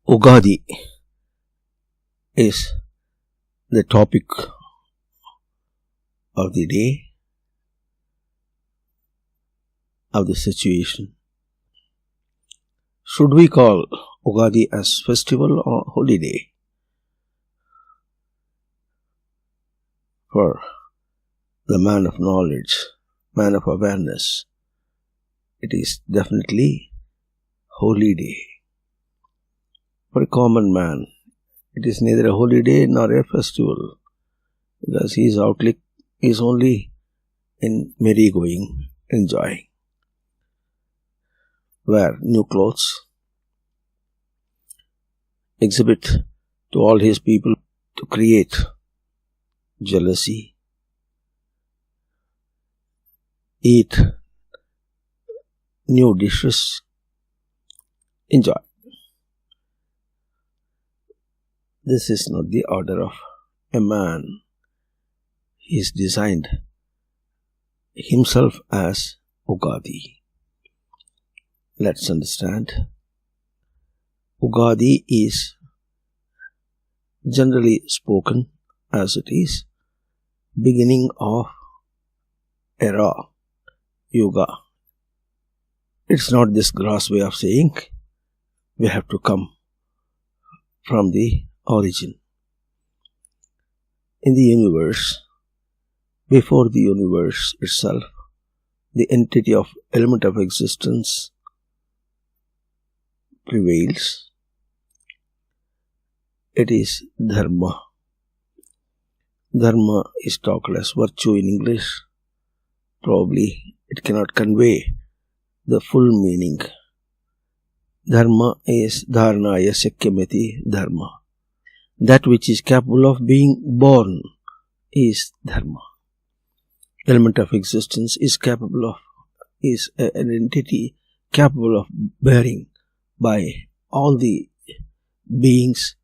Ugaadi is the topic of the day, of the situation. Should we call Ugaadi as festival or holiday? For the man of knowledge, man of awareness, it is definitely holy day. For a common man, it is neither a holiday nor a festival, because his outlook is only in merry-going, enjoying. Wear new clothes, exhibit to all his people to create jealousy, eat new dishes, enjoy. This is not the order of a man. He is designed himself as Ugaadi. Let's understand. Ugaadi is generally spoken as it is beginning of era, Yuga. It's not this gross way of saying we have to come from the origin. In the universe, before the universe itself, the entity of element of existence prevails. It is dharma. Dharma is talked as virtue in English. Probably it cannot convey the full meaning. Dharma is dharnaya sakyamati dharma. That which is capable of being born is dharma. Element of existence is an entity capable of bearing by all the beings,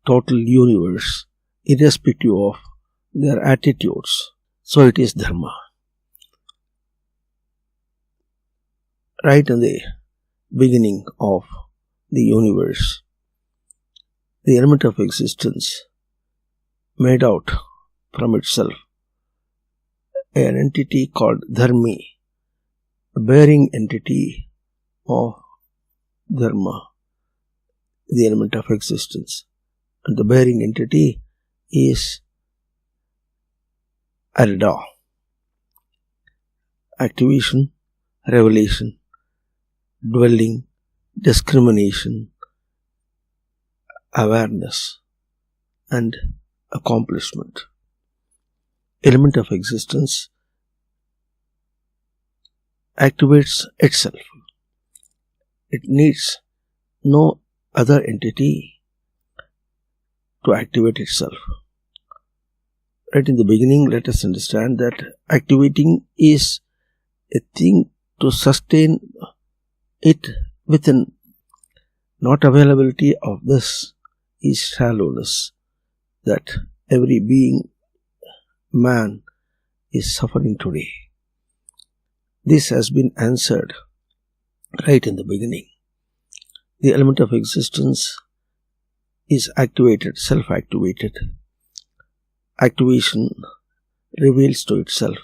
total universe, irrespective of their attitudes. So it is dharma. Right in the beginning of the universe, the element of existence made out from itself an entity called dharmi, a bearing entity of dharma, the element of existence. And the bearing entity is IIREHL, activation, revelation, dwelling, discrimination, awareness, and accomplishment. Element of existence activates itself. It needs no other entity to activate itself. Right in the beginning, let us understand that activating is a thing to sustain it within. Not availability of this is shallowness that every being, man, is suffering today. This has been answered right in the beginning. The element of existence is activated, self-activated. Activation reveals to itself,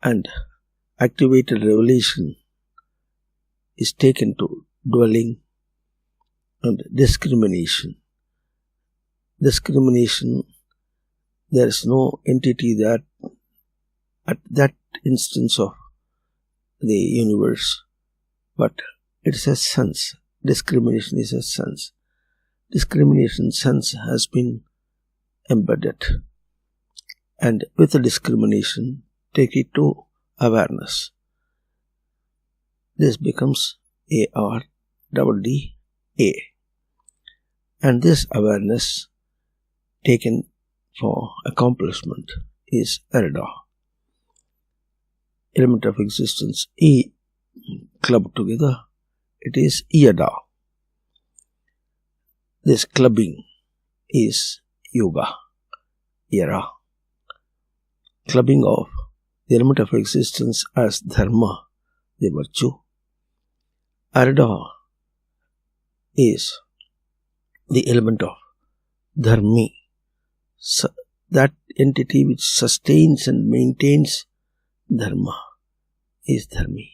and activated revelation is taken to dwelling and discrimination. Discrimination, there is no entity that at that instance of the universe, but it is a sense. Discrimination is a sense. Discrimination sense has been embedded, and with the discrimination, take it to awareness. This becomes ARDDA, and this awareness taken for accomplishment is IIREHL. Element of existence, E clubbed together, it is IIREHL. This clubbing is Yoga, era. Clubbing of the element of existence as dharma, the virtue. IIREHL is the element of dharmi, that entity which sustains and maintains dharma is dharmi.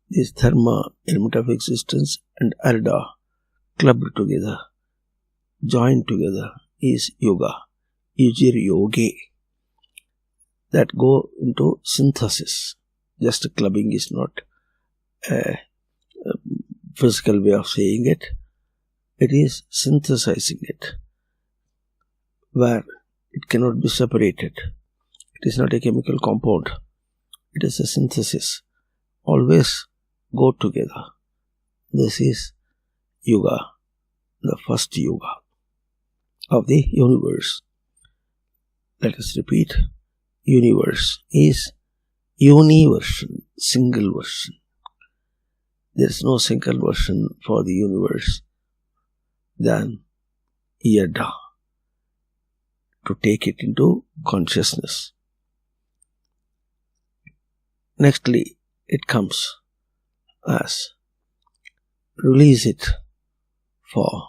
This dharma, element of existence, and arda clubbed together, joined together, is yoga, yujir yoge, that go into synthesis. Just clubbing is not a physical way of saying it. It is synthesizing it, where it cannot be separated. It is not a chemical compound. It is a synthesis. Always go together. This is yoga, the first yoga of the universe. Let us repeat. Universe is universion, single version. There is no single version for the universe than yada, to take it into consciousness. Nextly, it comes as release it for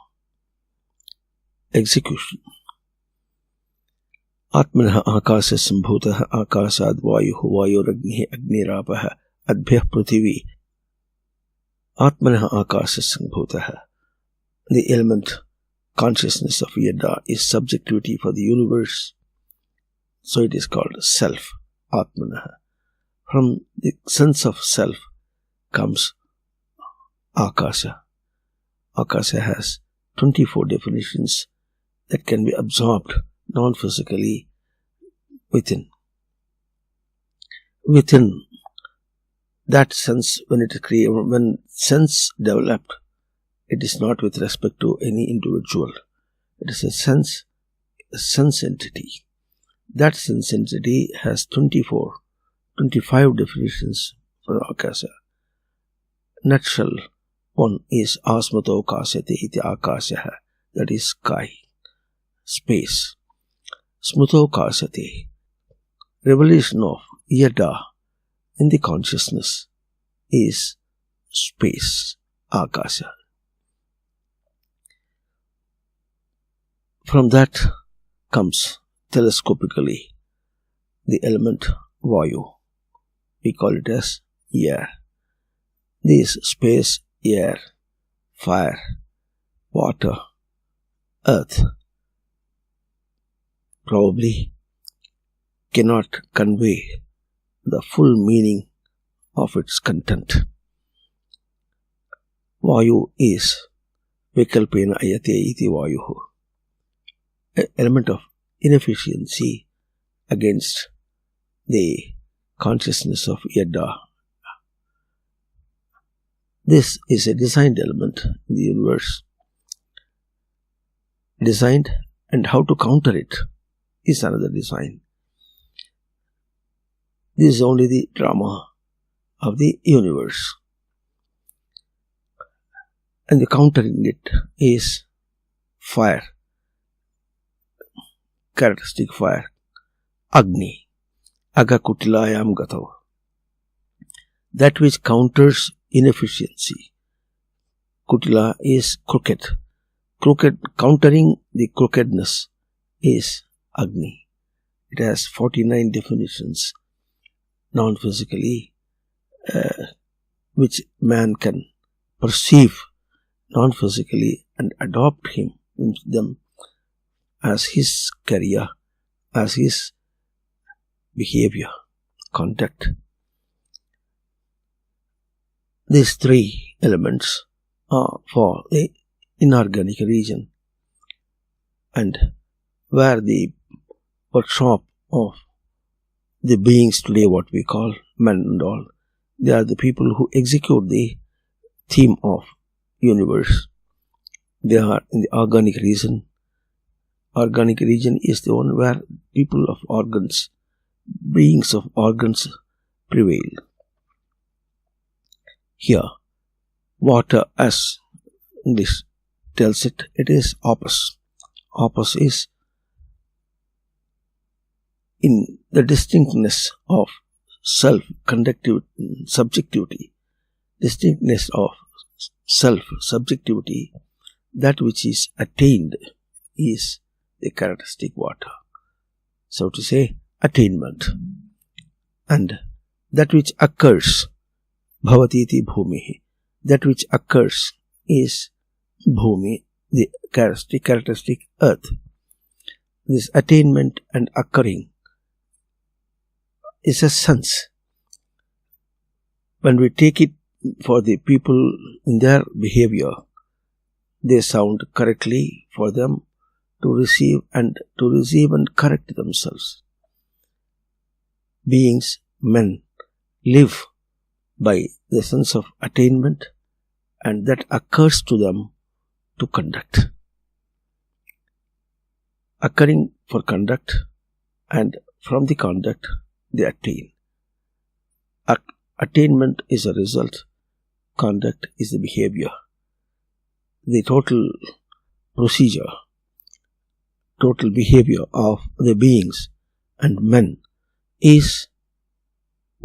execution. Atmanah akasya sambhutah akasad vayuh vayoragnih agnirapah adbhyah prithvi. Atmanah akasya sambhutah. The element consciousness of yada is subjectivity for the universe. So it is called self, Atmanah. From the sense of self comes Akasha. Akasha has 24 definitions that can be absorbed non-physically within. Within that sense, when sense developed, it is not with respect to any individual. It is a sense entity. That sense entity has 25 definitions for Akasha. Nutshell, one is Asmato Kasyate iti Akasha, that is sky, space. Smuto Kasyate, revelation of yada in the consciousness, is space, Akasha. From that comes telescopically the element Vayu. We call it as air. This space, air, fire, water, earth probably cannot convey the full meaning of its content. Vayu is vikalpena ayate iti vayuhu, an element of inefficiency against the consciousness of yada. This is a designed element in the universe. Designed, and how to counter it is another design. This is only the drama of the universe. And the countering it is fire, characteristic fire, Agni, Agakutilayam Gatav. That which counters inefficiency. Kutila is crooked. Countering the crookedness is Agni. It has 49 definitions non-physically, which man can perceive non-physically and adopt them as his career, as his behavior, conduct. These three elements are for the inorganic region, and where the workshop of the beings today, what we call men and all, they are the people who execute the theme of universe. They are in the organic region. Organic region is the one where people of organs, beings of organs prevail. Here, water, as English tells it, it is opus. Opus is in the distinctness of self, subjectivity, distinctness of self, subjectivity, that which is attained is the characteristic water. So to say, attainment. And that which occurs, bhavatiti bhumihi, that which occurs is bhumi, the characteristic earth. This attainment and occurring is a sense. When we take it for the people in their behavior, they sound correctly for them to receive and correct themselves. Beings, men, live by the sense of attainment, and that occurs to them to conduct. Occurring for conduct, and from the conduct they attain. Attainment is a result, conduct is the behavior. The total procedure, total behavior of the beings and men is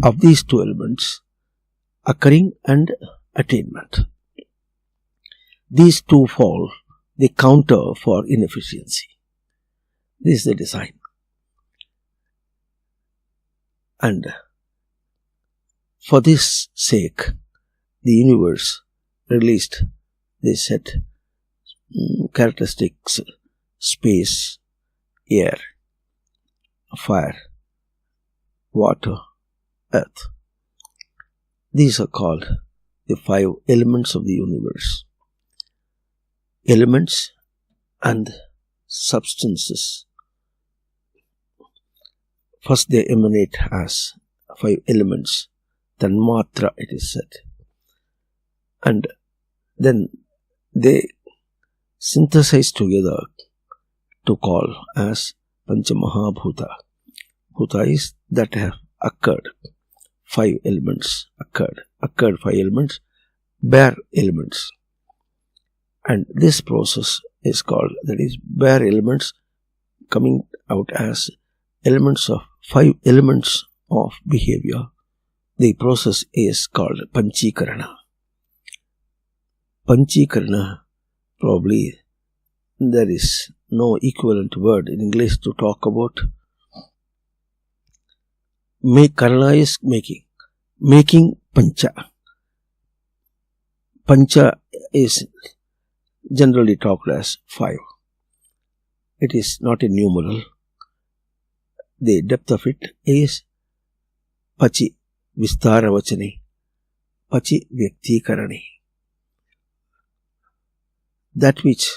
of these two elements, occurring and attainment. These two fall the counter for inefficiency. This is the design. And for this sake, the universe released the set characteristics: space, air, fire, water, earth. These are called the 5 elements of the universe. Elements and substances. First they emanate as 5 elements, tanmatra it is said. And then they synthesize together to call as Panchamahabhuta. Bhuta is that have occurred. 5 elements occurred 5 elements, bare elements. And this process is called, that is, bare elements coming out as elements of 5 elements of behavior. The process is called Panchikarana. Panchikarana, probably there is no equivalent word in English to talk about. Karana is making pancha. Pancha is generally talked as 5. It is not a numeral. The depth of it is pachi vistara vachane, pachi vyaktikarane. That which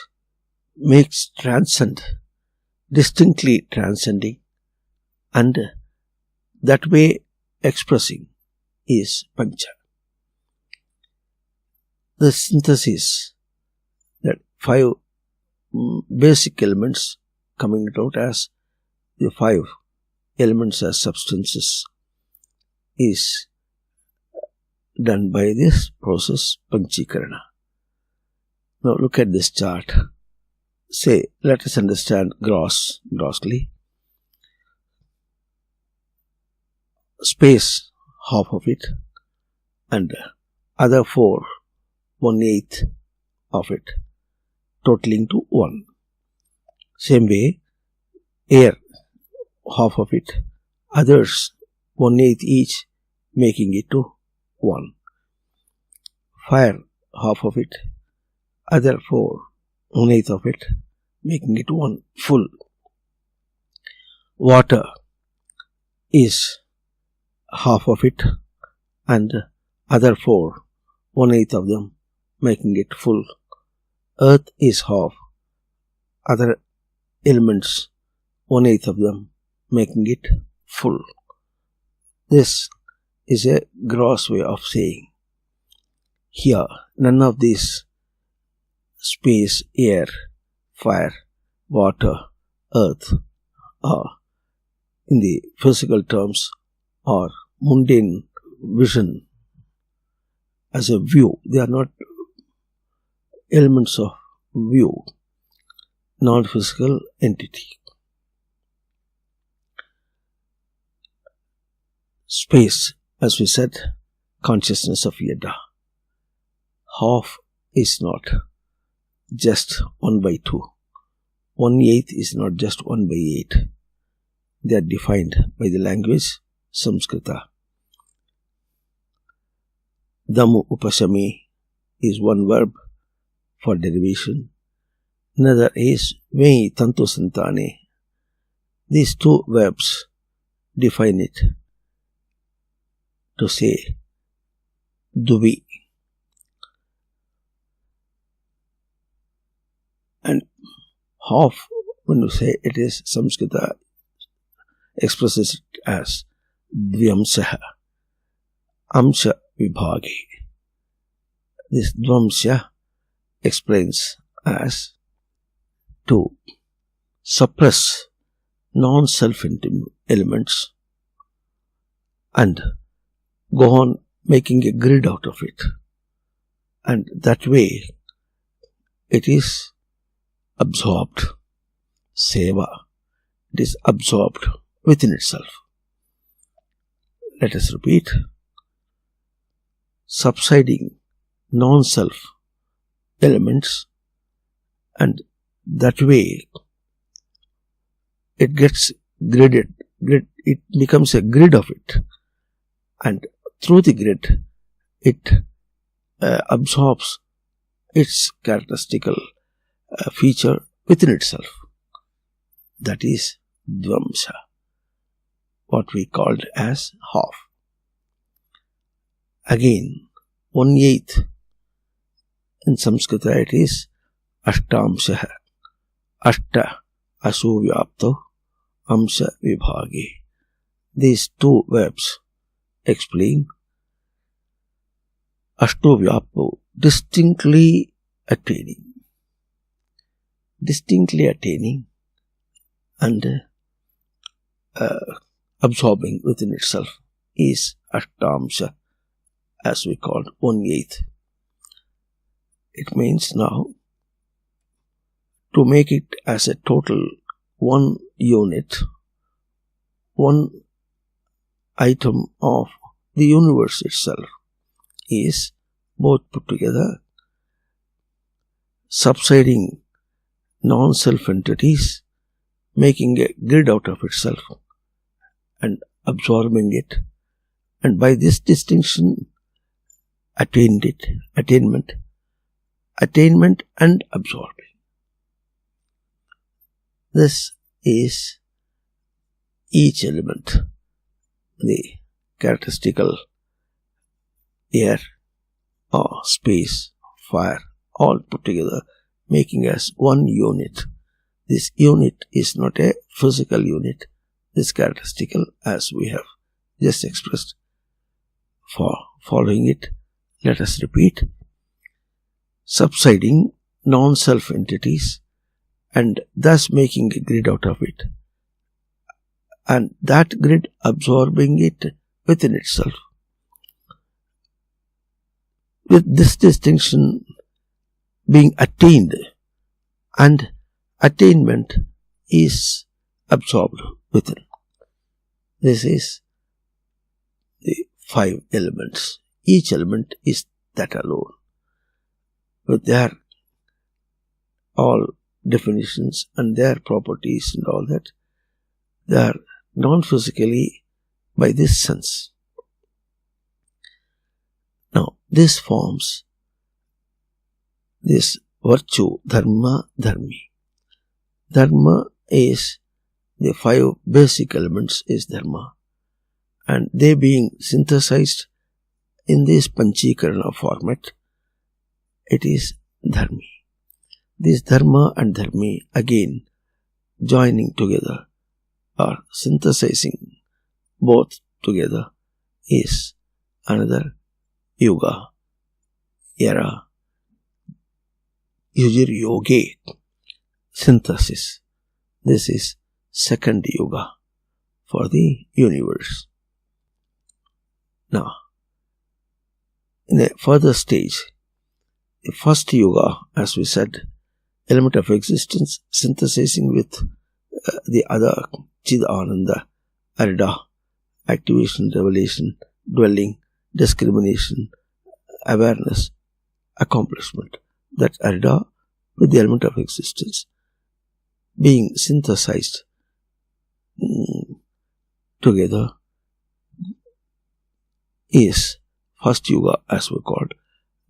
makes transcend, distinctly transcending, and that way expressing is pancha. The synthesis, that 5 basic elements coming out as the 5 elements as substances, is done by this process, Panchikarana. Now look at this chart. Say, let us understand grossly. Space, half of it, and other 4, 1/8 of it, totaling to 1. Same way, air, half of it, others 1/8 each, making it to 1. Fire, half of it, other 4, 1/8 of it, making it 1 full. Water is half of it, and other 4, 1/8 of them, making it full. Earth is half, other elements 1/8 of them, making it full. This is a gross way of saying. Here, none of these space, air, fire, water, earth are, in the physical terms, or mundane vision as a view. They are not elements of view, non-physical entity. Space, as we said, consciousness of Yada. Half is not just 1/2. 1/8 is not just 1/8. They are defined by the language Samskrita. Damu upasami is one verb for derivation. Another is Vei tantu santane. These two verbs define it to say Dubi. And half, when you say it is, Samskrita expresses it as Dvyamsaha, Amsha Vibhagi. This Dvamsha explains as to suppress non-self elements and go on making a grid out of it. And that way it is absorbed. Seva. It is absorbed within itself. Let us repeat. Subsiding non-self elements, and that way it gets gridded. It becomes a grid of it, and through the grid it absorbs its characteristical feature within itself. That is Dvamsa, what we called as half. Again, 1/8. In Samskrita it is Ashtamsha. Ashta asu vyapto amsha vibhage. These two verbs explain Ashto vyapto, distinctly attaining. Distinctly attaining and absorbing within itself is Ashtamsha, as we called 1/8. It means now to make it as a total one unit, one item of the universe itself is both put together, subsiding non-self entities, making a grid out of itself and absorbing it, and by this distinction attainment and absorbing. This is each element, the characteristical air or space, fire, all put together, making us one unit. This unit is not a physical unit. This characteristical, as we have just expressed. For following it, let us repeat. Subsiding non-self entities and thus making a grid out of it, and that grid absorbing it within itself. With this distinction being attained, and attainment is absorbed within. This is the 5 elements. Each element is that alone, with their all definitions and their properties and all that. They are non-physically by this sense. Now, this forms this virtue, dharma, dharmi. Dharma is the 5 basic elements is dharma, and they being synthesized in this Panchikarana format, it is dharmi. This dharma and dharmi again joining together or synthesizing both together is another yuga, era, yujir yoge, synthesis. This is second yuga for the universe. Now, in a further stage, the first yuga, as we said, element of existence synthesizing with the other Chid-Ananda, Arida, activation, revelation, dwelling, discrimination, awareness, accomplishment. That Arida with the element of existence being synthesized together is first yuga, as we called.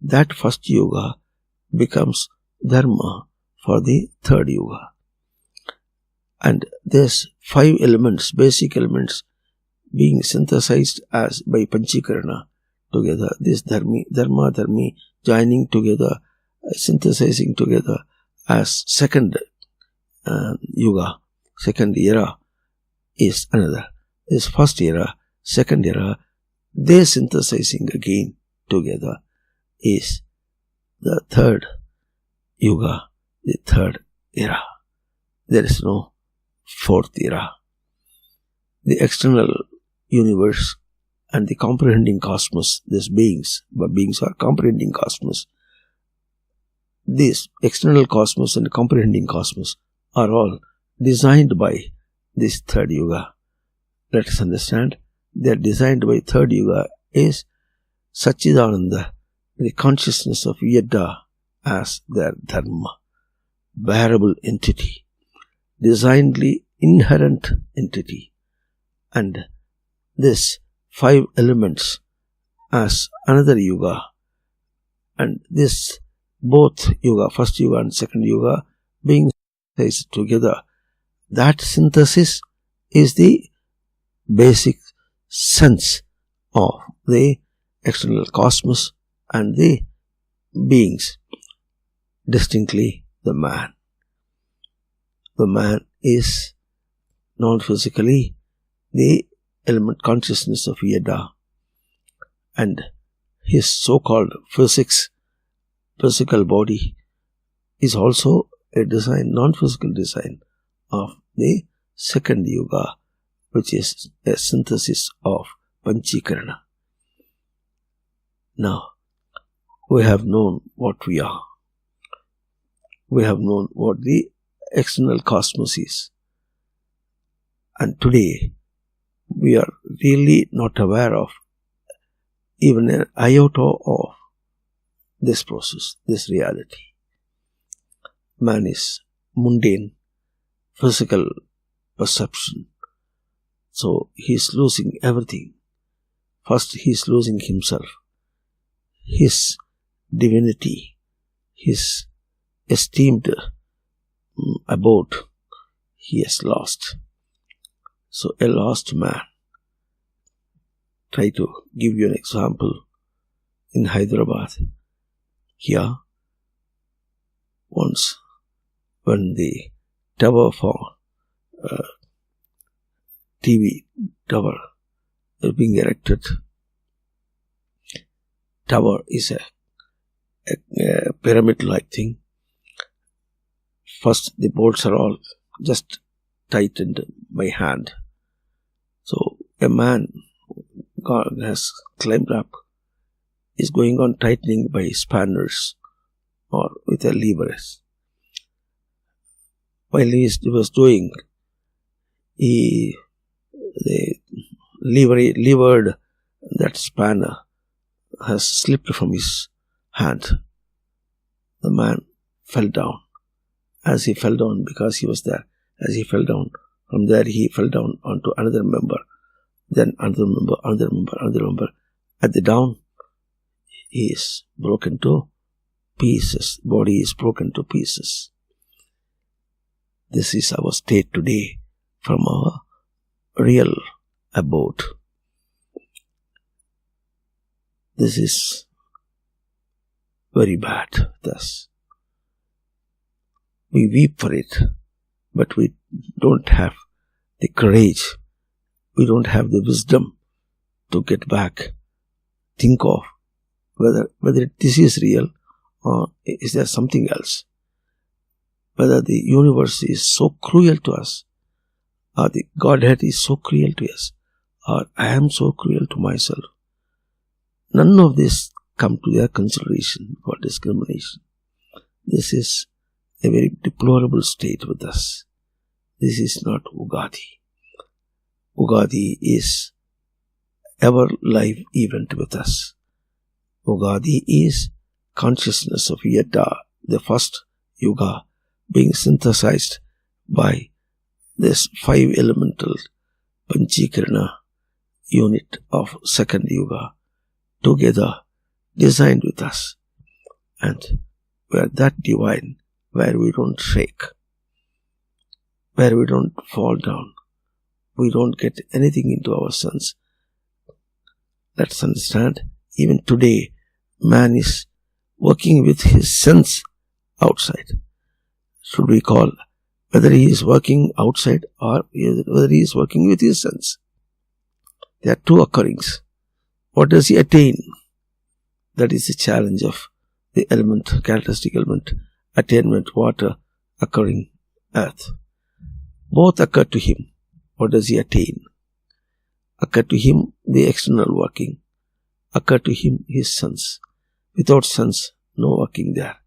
That first yuga becomes dharma for the third yuga. And there's 5 elements, basic elements, being synthesized as by Panchikirana together. This dharma, dharmi, joining together, synthesizing together as second yuga, second era is another. This first era, second era, they synthesizing again together is the third yuga, the third era. There is no fourth era. The external universe and the comprehending cosmos, these beings, but beings are comprehending cosmos. This external cosmos and comprehending cosmos are all designed by this third yuga. Let us understand, they are designed by third yuga is Sat-Cit-Ananda, the consciousness of Yada as their dharma, bearable entity, designedly inherent entity, and this 5 elements as another yuga, and this both yuga, first yuga and second yuga, being synthesized together. That synthesis is the basic sense of the external cosmos and the beings, distinctly the man. The man is non-physically the element consciousness of Yada, and his so-called physical body is also a design, non-physical design of the second yuga, which is a synthesis of Panchikirana. Now, we have known what we are. We have known what the external cosmos is. And today, we are really not aware of even an iota of this process, this reality. Man is mundane, physical perception. So he is losing everything. First, he is losing himself, his divinity, his esteemed abode. He has lost. So a lost man. Try to give you an example. In Hyderabad, here, once when the tower for TV tower is being erected, tower is a pyramid-like thing. First, the bolts are all just tightened by hand. So a man has climbed up, is going on tightening by spanners or with a levers. While he was doing, the levered that spanner has slipped from his hand. The man fell down. As he fell down, because he was there, as he fell down, from there he fell down onto another member, then another member. At the down, he is broken to pieces. Body is broken to pieces. This is our state today from our real abode. This is very bad with us. We weep for it, but we don't have the courage, we don't have the wisdom to get back, think of whether this is real or is there something else, whether the universe is so cruel to us, or the Godhead is so cruel to us, or I am so cruel to myself. None of this come to their consideration for discrimination. This is a very deplorable state with us. This is not Ugaadi. Ugaadi is ever live event with us. Ugaadi is consciousness of Yada, the first Yuga being synthesized by this 5 elemental Panchikirana unit of second Yuga together designed with us, and we are that divine where we don't shake, where we don't fall down, we don't get anything into our sense. Let's understand, even today man is working with his sense outside. Should we call whether he is working outside or whether he is working with his sense? There are two occurrings. What does he attain? That is the challenge of the element, characteristic element, attainment, water, occurring, earth. Both occur to him. What does he attain? Occur to him the external working. Occur to him his sense. Without sense, no working there.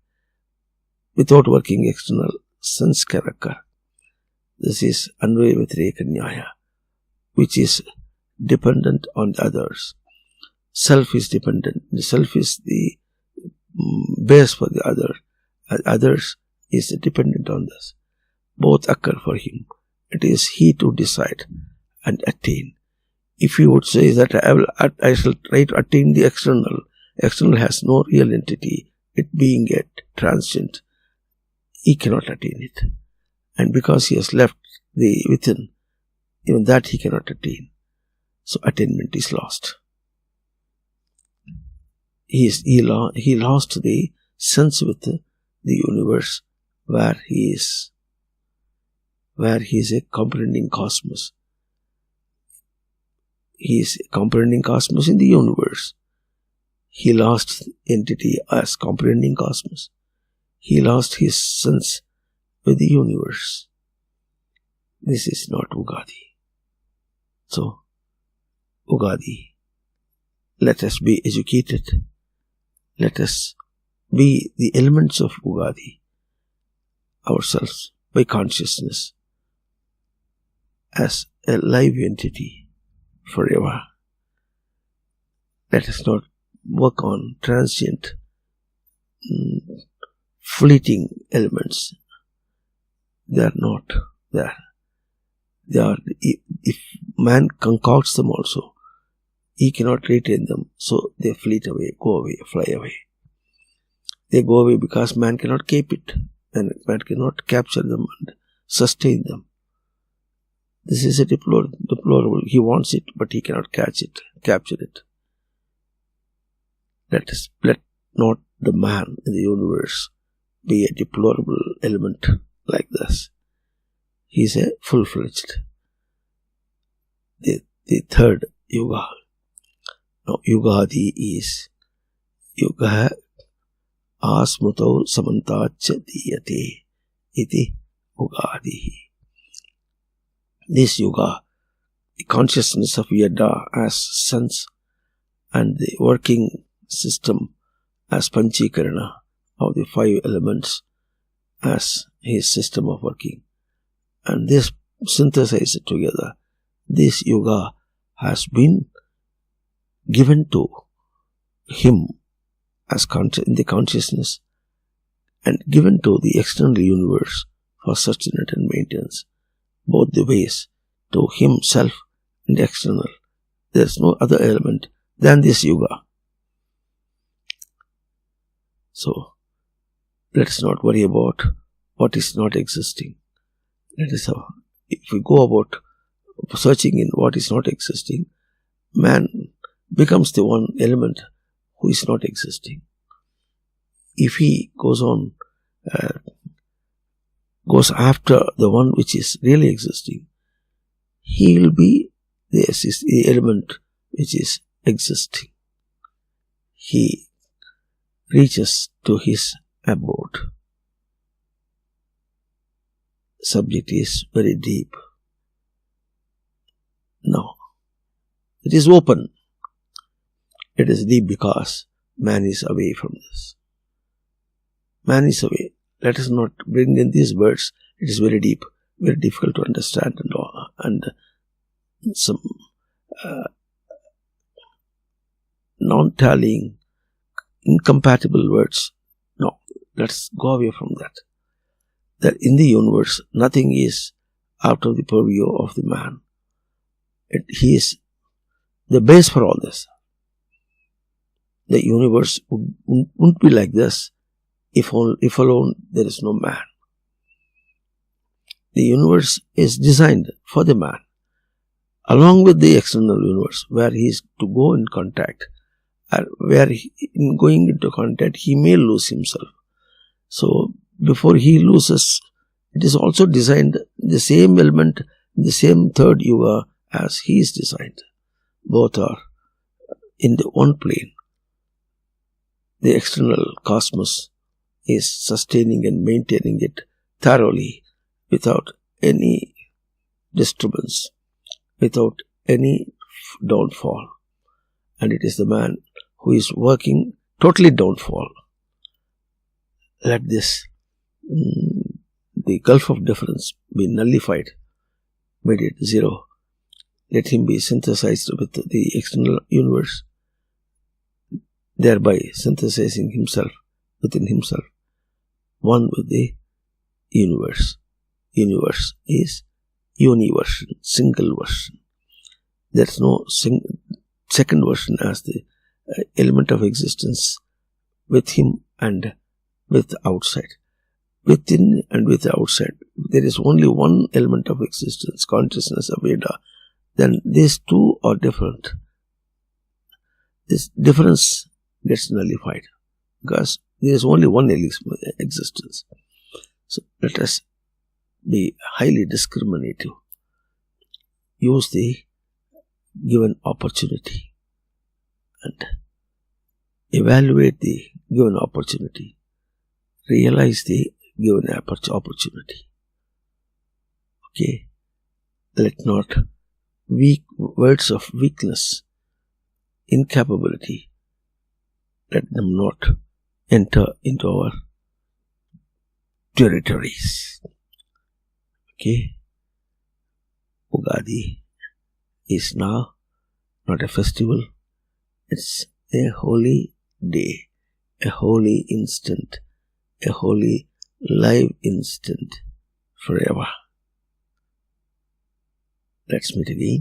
Without working external, sense can occur. This is IIREHL, which is dependent on the others. Self is dependent. The self is the base for the other. Others is dependent on this. Both occur for him. It is he to decide and attain. If he would say that I shall try to attain the external, external has no real entity, it being a transient, he cannot attain it. And because he has left the within, even that he cannot attain. So attainment is lost. He lost the sense with the universe where he is a comprehending cosmos. He is a comprehending cosmos in the universe. He lost entity as comprehending cosmos. He lost his sense with the universe. This is not Ugaadi. So, Ugaadi, let us be educated. Let us be the elements of Ugaadi ourselves by consciousness as a live entity forever. Let us not work on transient, fleeting elements. They are not there. They are, if man concocts them also, he cannot retain them, so they fleet away, go away, fly away. They go away because man cannot keep it, and man cannot capture them and sustain them. This is a deplorable. He wants it, but he cannot capture it. Let not the man in the universe be a deplorable element like this. He is a full-fledged. The third Yuga. Now, Ugaadi is Yuga asmutau samantacha diyate iti Ugaadi. This Yuga, the consciousness of Yada as sense and the working system as Panchikirana of the 5 elements as his system of working, and this synthesized together, this Yuga has been given to him as in the consciousness and given to the external universe for sustenance and maintenance, both the ways, to himself and external. There is no other element than this Yuga. So, let us not worry about what is not existing. If we go about searching in what is not existing, man becomes the one element who is not existing. If he goes after the one which is really existing, he will be the element which is existing. He reaches to his abode. Subject is very deep. Now, it is open. It is deep because man is away from this. Man is away. Let us not bring in these words. It is very deep, very difficult to understand and some non-tallying, incompatible words. No, let's go away from that. that in the universe nothing is out of the purview of the man. He is the base for all this. The universe wouldn't be like this if alone there is no man. The universe is designed for the man, along with the external universe, where he is to go in contact, and where in going into contact he may lose himself. So before he loses, it is also designed the same element, the same third yuga as he is designed. Both are in the one plane. The external cosmos is sustaining and maintaining it thoroughly, without any disturbance, without any downfall. And it is the man who is working totally downfall. Let this, the gulf of difference, be nullified, made it zero. Let him be synthesized with the external universe, thereby synthesizing himself within himself, one with the universe. Universe is universion, single version. There is no second version as the element of existence with him and with outside. Within and with outside, there is only one element of existence, consciousness of Veda. Then these two are different. This difference gets nullified because there is only one existence. So let us be highly discriminative. Use the given opportunity and evaluate the given opportunity. Realize the given opportunity. Okay? Let not weak words of weakness, incapability, let them not enter into our territories. Okay? Ugaadi is now not a festival, it's a holy day, a holy instant, a holy live instant forever. Let's meet again.